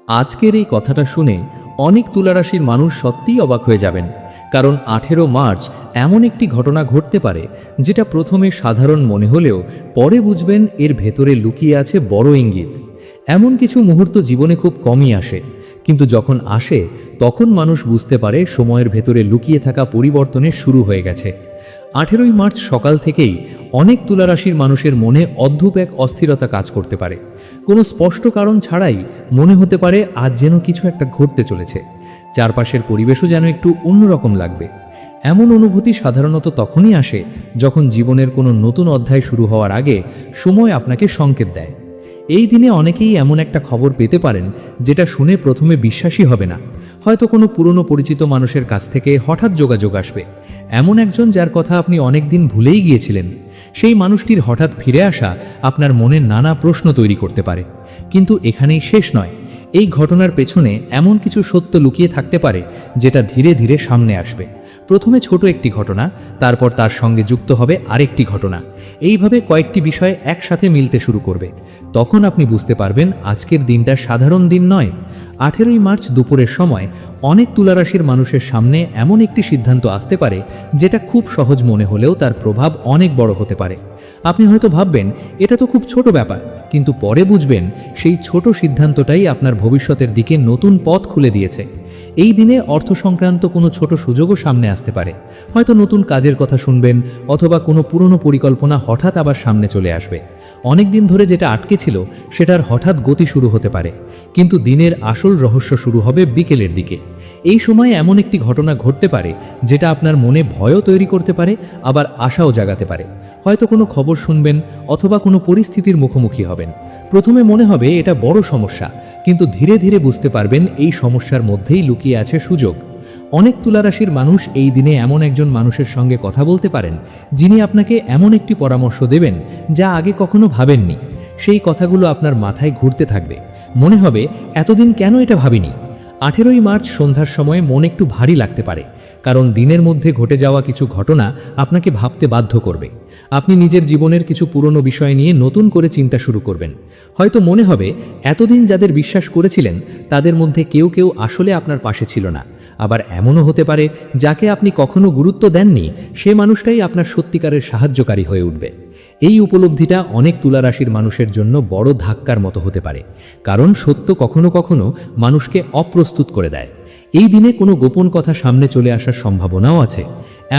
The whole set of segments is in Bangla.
আজকের এই কথাটা শুনে অনেক তুলারাশির মানুষ সত্যিই অবাক হয়ে যাবেন, কারণ 18 মার্চ এমন একটি ঘটনা ঘটতে পারে যেটা প্রথমে সাধারণ মনে হলেও পরে বুঝবেন এর ভেতরে লুকিয়ে আছে বড় ইঙ্গিত। এমন কিছু মুহূর্ত জীবনে খুব কমই আসে, কিন্তু যখন আসে তখন মানুষ বুঝতে পারে সময়ের ভেতরে লুকিয়ে থাকা পরিবর্তনের শুরু হয়ে গেছে। 18 মার্চ সকাল থেকেই অনেক তুলারাশির মানুষের মনে অদ্ভুত এক অস্থিরতা কাজ করতে পারে। কোনো স্পষ্ট কারণ ছাড়াই মনে হতে পারে আজ যেন কিছু একটা ঘটতে চলেছে, চারপাশের পরিবেশও যেন একটু অন্যরকম লাগবে। এমন অনুভূতি সাধারণত তখনই আসে যখন জীবনের কোনো নতুন অধ্যায় শুরু হওয়ার আগে সময় আপনাকে সংকেত দেয়। এই দিনে অনেকেই এমন একটা খবর পেতে পারেন যেটা শুনে প্রথমে বিশ্বাসই হবে না। হয়তো কোনো পুরনো পরিচিত মানুষের কাছ থেকে হঠাৎ যোগাযোগ আসবে, এমন একজন যার কথা আপনি অনেক দিন ভুলেই গিয়েছিলেন। সেই মানুষটির হঠাৎ ফিরে আসা আপনার মনে নানা প্রশ্ন তৈরি করতে পারে। কিন্তু এখানেই শেষ নয়, এই ঘটনার পেছনে এমন কিছু সত্য লুকিয়ে থাকতে পারে যেটা ধীরে ধীরে সামনে আসবে। প্রথমে ছোট একটি ঘটনা, তারপর তার সঙ্গে যুক্ত হবে আরেকটি ঘটনা, এইভাবে কয়েকটি বিষয় একসাথে মিলতে শুরু করবে। তখন আপনি বুঝতে পারবেন আজকের দিনটা সাধারণ দিন নয়। 18 মার্চ দুপুরের সময় অনেক তুলারাশির মানুষের সামনে এমন একটি সিদ্ধান্ত আসতে পারে যেটা খুব সহজ মনে হলেও তার প্রভাব অনেক বড় হতে পারে। আপনি হয়তো ভাববেন এটা তো খুব ছোট ব্যাপার, কিন্তু পরে বুঝবেন সেই ছোট সিদ্ধান্তটাই আপনার ভবিষ্যতের দিকে নতুন পথ খুলে দিয়েছে। এই দিনে অর্থ সংক্রান্ত কোনো ছোট সুযোগও সামনে আসতে পারে। হয়তো নতুন কাজের কথা শুনবেন, অথবা কোনো পুরনো পরিকল্পনা হঠাৎ আবার সামনে চলে আসবে। অনেক দিন ধরে যেটা আটকে ছিল সেটার হঠাৎ গতি শুরু হতে পারে। কিন্তু দিনের আসল রহস্য শুরু হবে বিকেলের দিকে। এই সময় এমন একটি ঘটনা ঘটতে পারে যেটা আপনার মনে ভয়ও তৈরি করতে পারে, আবার আশাও জাগাতে পারে। হয়তো কোনো খবর শুনবেন, অথবা কোনো পরিস্থিতির মুখোমুখি হবেন। প্রথমে মনে হবে এটা বড় সমস্যা, কিন্তু ধীরে ধীরে বুঝতে পারবেন এই সমস্যার মধ্যেই লুকিয়ে আছে সুযোগ। অনেক তুলারাশির মানুষ এই দিনে এমন একজন মানুষের সঙ্গে কথা বলতে পারেন যিনি আপনাকে এমন একটি পরামর্শ দেবেন যা আগে কখনো ভাবেননি। সেই কথাগুলো আপনার মাথায় ঘুরতে থাকবে, মনে হবে এতদিন কেন এটা ভাবিনি। 18 মার্চ সন্ধ্যার সময় মন একটু ভারী লাগতে পারে, কারণ দিনের মধ্যে ঘটে যাওয়া কিছু ঘটনা আপনাকে ভাবতে বাধ্য করবে। আপনি নিজের জীবনের কিছু পুরনো বিষয় নিয়ে নতুন করে চিন্তা শুরু করবেন। হয়তো মনে হবে এতদিন যাদের বিশ্বাস করেছিলেন তাদের মধ্যে কেউ কেউ আসলে আপনার পাশে ছিল না। আবার এমনও হতে পারে যাকে আপনি কখনো গুরুত্ব দেননি সে মানুষটাই আপনার সত্যিকারের সাহায্যকারী হয়ে উঠবে। এই উপলব্ধিটা অনেক তুলারাশির মানুষের জন্য বড় ধাক্কার মতো হতে পারে, কারণ সত্য কখনো কখনো মানুষকে অপ্রস্তুত করে দেয়। এই দিনে কোনো গোপন কথা সামনে চলে আসার সম্ভাবনাও আছে।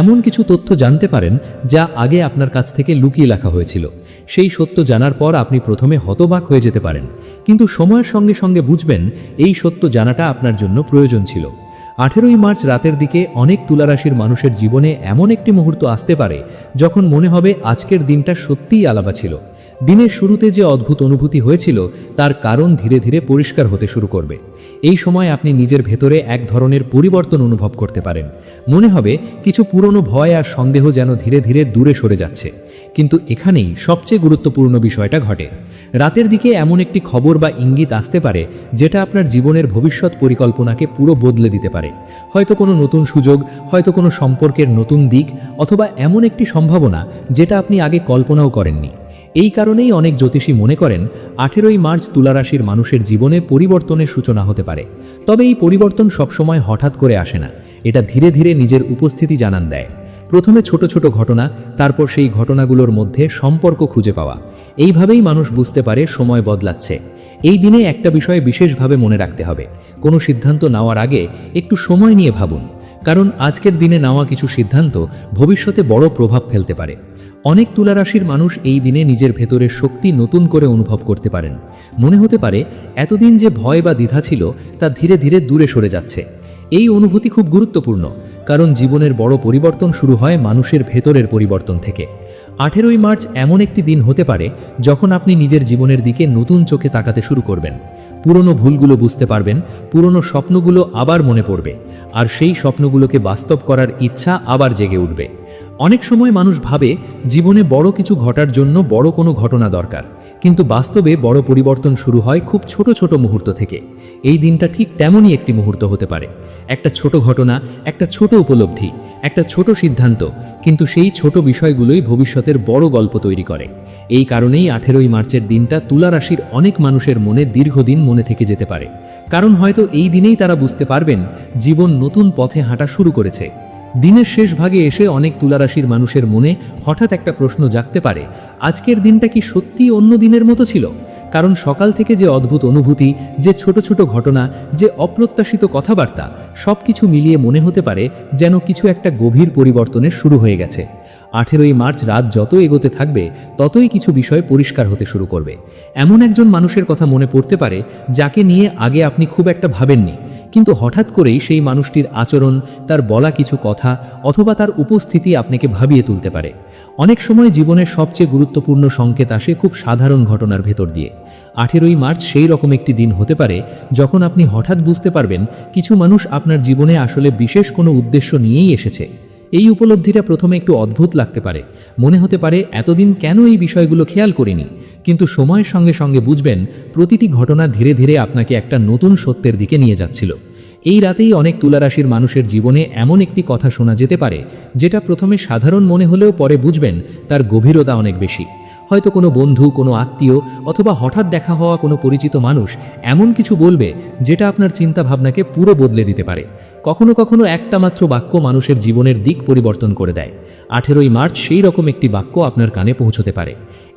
এমন কিছু তথ্য জানতে পারেন যা আগে আপনার কাছ থেকে লুকিয়ে রাখা হয়েছিল। সেই সত্য জানার পর আপনি প্রথমে হতবাক হয়ে যেতে পারেন, কিন্তু সময়ের সঙ্গে সঙ্গে বুঝবেন এই সত্য জানাটা আপনার জন্য প্রয়োজন ছিল। 18 মার্চ রাতের দিকে অনেক তুলারাশির মানুষের জীবনে এমন একটি মুহূর্ত আসতে পারে যখন মনে হবে আজকের দিনটা সত্যিই আলাদা ছিল। দিনের শুরুতে যে অদ্ভুত অনুভূতি হয়েছিল তার কারণ ধীরে ধীরে পরিষ্কার হতে শুরু করবে। এই সময় আপনি নিজের ভেতরে এক ধরনের পরিবর্তন অনুভব করতে পারেন। মনে হবে কিছু পুরনো ভয় আর সন্দেহ যেন ধীরে ধীরে দূরে সরে যাচ্ছে। কিন্তু এখানেই সবচেয়ে গুরুত্বপূর্ণ বিষয়টা ঘটে। রাতের দিকে এমন একটি খবর বা ইঙ্গিত আসতে পারে যেটা আপনার জীবনের ভবিষ্যৎ পরিকল্পনাকে পুরো বদলে দিতে পারে। হয়তো কোনো নতুন সুযোগ, হয়তো কোনো সম্পর্কের নতুন দিক, অথবা এমন একটি সম্ভাবনা যেটা আপনি আগে কল্পনাও করেননি। এই কারণেই অনেক জ্যোতিষী মনে করেন 18 মার্চ তুলারাশির মানুষের জীবনে পরিবর্তনের সূচনা হতে পারে। তবে এই পরিবর্তন সবসময় হঠাৎ করে আসে না, এটা ধীরে ধীরে নিজের উপস্থিতি জানান দেয়। প্রথমে ছোট ছোট ঘটনা, তারপর সেই ঘটনাগুলোর মধ্যে সম্পর্ক খুঁজে পাওয়া। এইভাবেই মানুষ বুঝতে পারে সময় বদলাচ্ছে। এই দিনে একটা বিষয় বিশেষভাবে মনে রাখতে হবে, কোনো সিদ্ধান্ত নেওয়ার আগে একটু সময় নিয়ে ভাবুন, কারণ আজকের দিনে নেওয়া কিছু সিদ্ধান্ত ভবিষ্যতে বড় প্রভাব ফেলতে পারে। অনেক তুলারাশির মানুষ এই দিনে নিজের ভেতরের শক্তি নতুন করে অনুভব করতে পারেন। মনে হতে পারে এতদিন যে ভয় বা দ্বিধা ছিল তা ধীরে ধীরে দূরে সরে যাচ্ছে। এই অনুভূতি খুব গুরুত্বপূর্ণ, কারণ জীবনের বড় পরিবর্তন শুরু হয় মানুষের ভেতরের পরিবর্তন থেকে। 18 মার্চ এমন একটি দিন হতে পারে যখন আপনি নিজের জীবনের দিকে নতুন চোখে তাকাতে শুরু করবেন। পুরনো ভুলগুলো বুঝতে পারবেন, পুরনো স্বপ্নগুলো আবার মনে পড়বে, আর সেই স্বপ্নগুলোকে বাস্তব করার ইচ্ছা আবার জেগে উঠবে। অনেক সময় মানুষ ভাবে জীবনে বড় কিছু ঘটার জন্য বড় কোনো ঘটনা দরকার, কিন্তু বাস্তবে বড় পরিবর্তন শুরু হয় খুব ছোট ছোট মুহূর্ত থেকে। এই দিনটা ঠিক তেমনই একটি মুহূর্ত হতে পারে। একটা ছোট ঘটনা, একটা ছোট উপলব্ধি, একটা ছোট সিদ্ধান্ত, কিন্তু সেই ছোট বিষয়গুলোই ভবিষ্যতের বড় গল্প তৈরি করে। এই কারণেই 18ই মার্চের দিনটা তুলা রাশির অনেক মানুষের মনে দীর্ঘদিন মনে থেকে যেতে পারে। কারণ হয়তো এই দিনেই তারা বুঝতে পারবেন জীবন নতুন পথে হাঁটা শুরু করেছে। দিনের শেষ ভাগে এসে অনেক তুলা রাশির মানুষের মনে হঠাৎ একটা প্রশ্ন জাগতে পারে, আজকের দিনটা কি সত্যিই অন্য দিনের মতো ছিল? কারণ সকাল থেকে যে অদ্ভুত অনুভূতি, যে ছোট ছোট ঘটনা, যে অপ্রত্যাশিত কথাবার্তা, সব কিছু মিলিয়ে মনে হতে পারে যেন কিছু একটা গভীর পরিবর্তনের শুরু হয়ে গেছে। 18ই মার্চ রাত যত এগোতে থাকবে ততই কিছু বিষয় পরিষ্কার হতে শুরু করবে। এমন একজন মানুষের কথা মনে পড়তে পারে যাকে নিয়ে আগে আপনি খুব একটা ভাবেননি, কিন্তু হঠাৎ করেই সেই মানুষটির আচরণ, তার বলা কিছু কথা অথবা তার উপস্থিতি আপনাকে ভাবিয়ে তুলতে পারে। অনেক সময় জীবনের সবচেয়ে গুরুত্বপূর্ণ সংকেত আসে খুব সাধারণ ঘটনার ভেতর দিয়ে। 18ই মার্চ সেই রকম একটি দিন হতে পারে যখন আপনি হঠাৎ বুঝতে পারবেন কিছু মানুষ আপনার জীবনে আসলে বিশেষ কোনো উদ্দেশ্য নিয়েই এসেছে। এই উপলব্ধিটা প্রথমে একটু অদ্ভুত লাগতে পারে, মনে হতে পারে এতদিন কেন এই বিষয়গুলো খেয়াল করিনি, কিন্তু সময়ের সঙ্গে সঙ্গে বুঝবেন প্রতিটি ঘটনা ধীরে ধীরে আপনাকে একটা নতুন সত্যের দিকে নিয়ে যাচ্ছিল। এই রাতেই অনেক তুলারাশির মানুষের জীবনে এমন একটি কথা শোনা যেতে পারে যেটা প্রথমে সাধারণ মনে হলেও পরে বুঝবেন তার গভীরতা অনেক বেশি। হয়তো কোনো বন্ধু, কোনো আত্মীয় অথবা হঠাৎ দেখা হওয়া কোনো পরিচিত মানুষ এমন কিছু বলবে যেটা আপনার চিন্তা ভাবনাকে পুরো বদলে দিতে পারে। কখনো কখনো একটা মাত্র বাক্য মানুষের জীবনের দিক পরিবর্তন করে দেয়। 18ই মার্চ সেই রকম একটি বাক্য আপনার কানে পৌঁছতে পারে।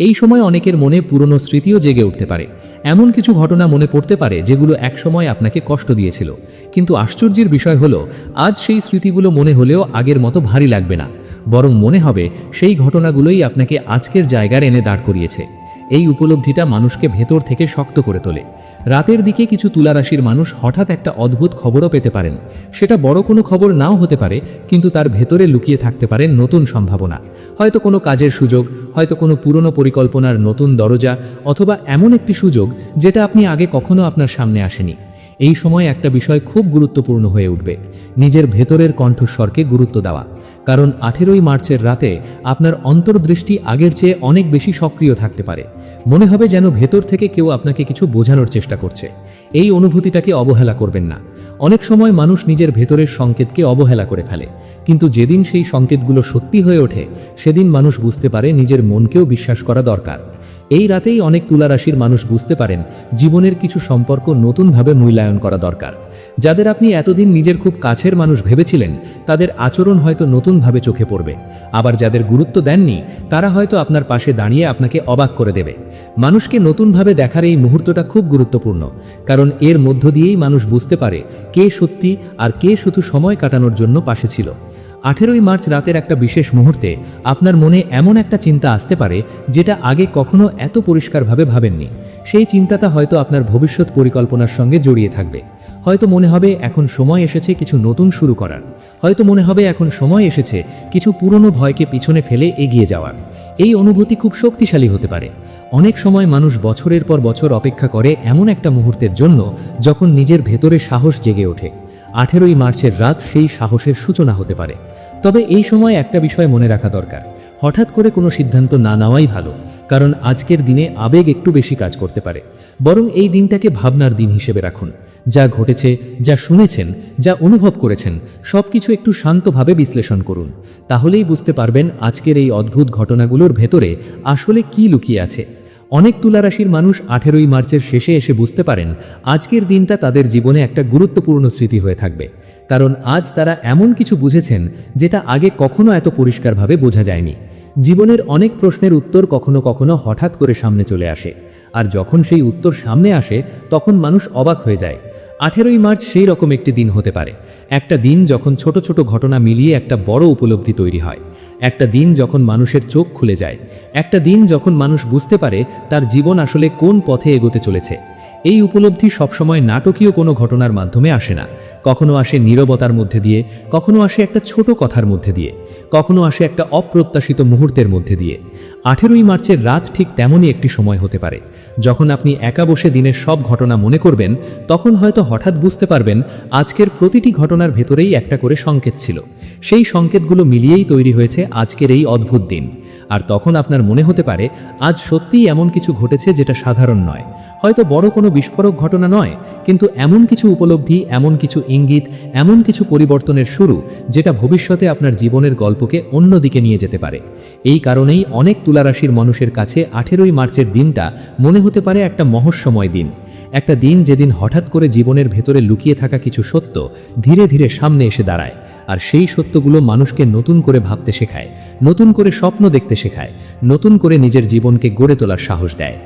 এই সময় অনেকের মনে পুরনো স্মৃতিও জেগে উঠতে পারে। এমন কিছু ঘটনা মনে পড়তে পারে যেগুলো একসময় আপনাকে কষ্ট দিয়েছিল, কিন্তু আশ্চর্যের বিষয় হলো আজ সেই স্মৃতিগুলো মনে হলেও আগের মতো ভারী লাগবে না, বরং মনে হবে সেই ঘটনাগুলোই আপনাকে আজকের জায়গায় এনে দাঁড় করিয়েছে। এই উপলব্ধিটা মানুষকে ভেতর থেকে শক্ত করে তোলে। রাতের দিকে কিছু তুলারাশির মানুষ হঠাৎ একটা অদ্ভুত খবরও পেতে পারেন। সেটা বড় কোনো খবর নাও হতে পারে, কিন্তু তার ভেতরে লুকিয়ে থাকতে পারে নতুন সম্ভাবনা। হয়তো কোনো কাজের সুযোগ, হয়তো কোনো পুরনো পরিকল্পনার নতুন দরজা, অথবা এমন একটি সুযোগ যেটা আপনি আগে কখনো আপনার সামনে আসেনি। এই সময় একটা বিষয় খুব গুরুত্বপূর্ণ হয়ে উঠবে, নিজের ভেতরের কণ্ঠস্বরকে গুরুত্ব দেওয়া। কারণ 18ই মার্চের রাতে আপনার অন্তর্দৃষ্টি আগের চেয়ে অনেক বেশি সক্রিয় থাকতে পারে। মনে হবে যেন ভেতর থেকে কেউ আপনাকে কিছু বোঝানোর চেষ্টা করছে। এই অনুভূতিটাকে অবহেলা করবেন না। অনেক সময় মানুষ নিজের ভেতরের সংকেতকে অবহেলা করে ফেলে, কিন্তু যেদিন সেই সংকেতগুলো সত্যি হয়ে ওঠে সেদিন মানুষ বুঝতে পারে নিজের মনকেও বিশ্বাস করা দরকার। এই রাতেই অনেক তুলারাশির মানুষ বুঝতে পারেন জীবনের কিছু সম্পর্ক নতুনভাবে মূল্যায়ন করা দরকার। যাদের আপনি এতদিন নিজের খুব কাছের মানুষ ভেবেছিলেন তাদের আচরণ হয়তো নতুনভাবে চোখে পড়বে, আবার যাদের গুরুত্ব দেননি তারা হয়তো আপনার পাশে দাঁড়িয়ে আপনাকে অবাক করে দেবে। মানুষকে নতুনভাবে দেখার এই মুহূর্তটা খুব গুরুত্বপূর্ণ, কারণ এর মধ্য দিয়েই মানুষ বুঝতে পারে কে সত্যি আর কে শুধু সময় কাটানোর জন্য পাশে ছিল। 18ই মার্চ রাতের একটা বিশেষ মুহূর্তে আপনার মনে এমন একটা চিন্তা আসতে পারে যেটা আগে কখনো এত পরিষ্কারভাবে ভাবেননি। সেই চিন্তাটা হয়তো আপনার ভবিষ্যৎ পরিকল্পনার সঙ্গে জড়িয়ে থাকবে। হয়তো মনে হবে এখন সময় এসেছে কিছু নতুন শুরু করার, হয়তো মনে হবে এখন সময় এসেছে কিছু পুরনো ভয়কে পিছনে ফেলে এগিয়ে যাওয়ার। এই অনুভূতি খুব শক্তিশালী হতে পারে। অনেক সময় মানুষ বছরের পর বছর অপেক্ষা করে এমন একটা মুহূর্তের জন্য যখন নিজের ভেতরে সাহস জেগে ওঠে। 18ই মার্চের রাত সেই সাহসের সূচনা হতে পারে। তবে এই সময় একটা বিষয় মনে রাখা দরকার, হঠাৎ করে কোনো সিদ্ধান্ত না নেওয়াই ভালো, কারণ আজকের দিনে আবেগ একটু বেশি কাজ করতে পারে। বরং এই দিনটাকে ভাবনার দিন হিসেবে রাখুন। যা ঘটেছে, যা শুনেছেন, যা অনুভব করেছেন সব কিছু একটু শান্তভাবে বিশ্লেষণ করুন। তাহলেই বুঝতে পারবেন আজকের এই অদ্ভুত ঘটনাগুলোর ভেতরে আসলে কি লুকিয়ে আছে। অনেক তুলারাশির মানুষ 18ই মার্চের শেষে এসে বুঝতে পারেন আজকের দিনটা তাদের জীবনে একটা গুরুত্বপূর্ণ স্মৃতি হয়ে থাকবে, কারণ আজ তারা এমন কিছু বুঝেছেন যেটা আগে কখনো এত পরিষ্কারভাবে বোঝা যায়নি। জীবনের অনেক প্রশ্নের উত্তর কখনো কখনো হঠাৎ করে সামনে চলে আসে, আর যখন সেই উত্তর সামনে আসে তখন মানুষ অবাক হয়ে যায়। 18ই মার্চ সেই রকম একটি দিন হতে পারে, একটা দিন যখন ছোট ছোট ঘটনা মিলিয়ে একটা বড় উপলব্ধি তৈরি হয়, একটা দিন যখন মানুষের চোখ খুলে যায়, একটা দিন যখন মানুষ বুঝতে পারে তার জীবন আসলে কোন পথে এগোতে চলেছে। এই উপলব্ধি সবসময় নাটকীয় কোনো ঘটনার মাধ্যমে আসে না, কখনো আসে নীরবতার মধ্যে দিয়ে, কখনো আসে একটা ছোট কথার মধ্যে দিয়ে, কখনো আসে একটা অপ্রত্যাশিত মুহূর্তের মধ্যে দিয়ে। 18ই মার্চের রাত ঠিক তেমনই একটি সময় হতে পারে যখন আপনি একা বসে দিনের সব ঘটনা মনে করবেন, তখন হয়তো হঠাৎ বুঝতে পারবেন আজকের প্রতিটি ঘটনার ভেতরেই একটা করে সংকেত ছিল। সেই সংকেতগুলো মিলিয়েই তৈরি হয়েছে আজকের এই অদ্ভুত দিন। আর তখন আপনার মনে হতে পারে আজ সত্যিই এমন কিছু ঘটেছে যেটা সাধারণ নয়, হয়তো বড় কোনো বিস্ফোরক ঘটনা নয়, কিন্তু এমন কিছু উপলব্ধি, এমন কিছু ইঙ্গিত, এমন কিছু পরিবর্তনের শুরু যেটা ভবিষ্যতে আপনার জীবনের গল্পকে অন্য দিকে নিয়ে যেতে পারে। এই কারণেই অনেক তুলারাশির মানুষের কাছে 18ই মার্চের দিনটা মনে হতে পারে একটা মহস্যময় দিন, একটা দিন যেদিন হঠাৎ করে জীবনের ভেতরে লুকিয়ে থাকা কিছু সত্য ধীরে ধীরে সামনে এসে দাঁড়ায়। আর সেই সত্যগুলো মানুষকে নতুন করে ভাবতে শেখায়, নতুন করে স্বপ্ন দেখতে শেখায়, নতুন করে নিজের জীবনকে গড়ে তোলার সাহস দেয়।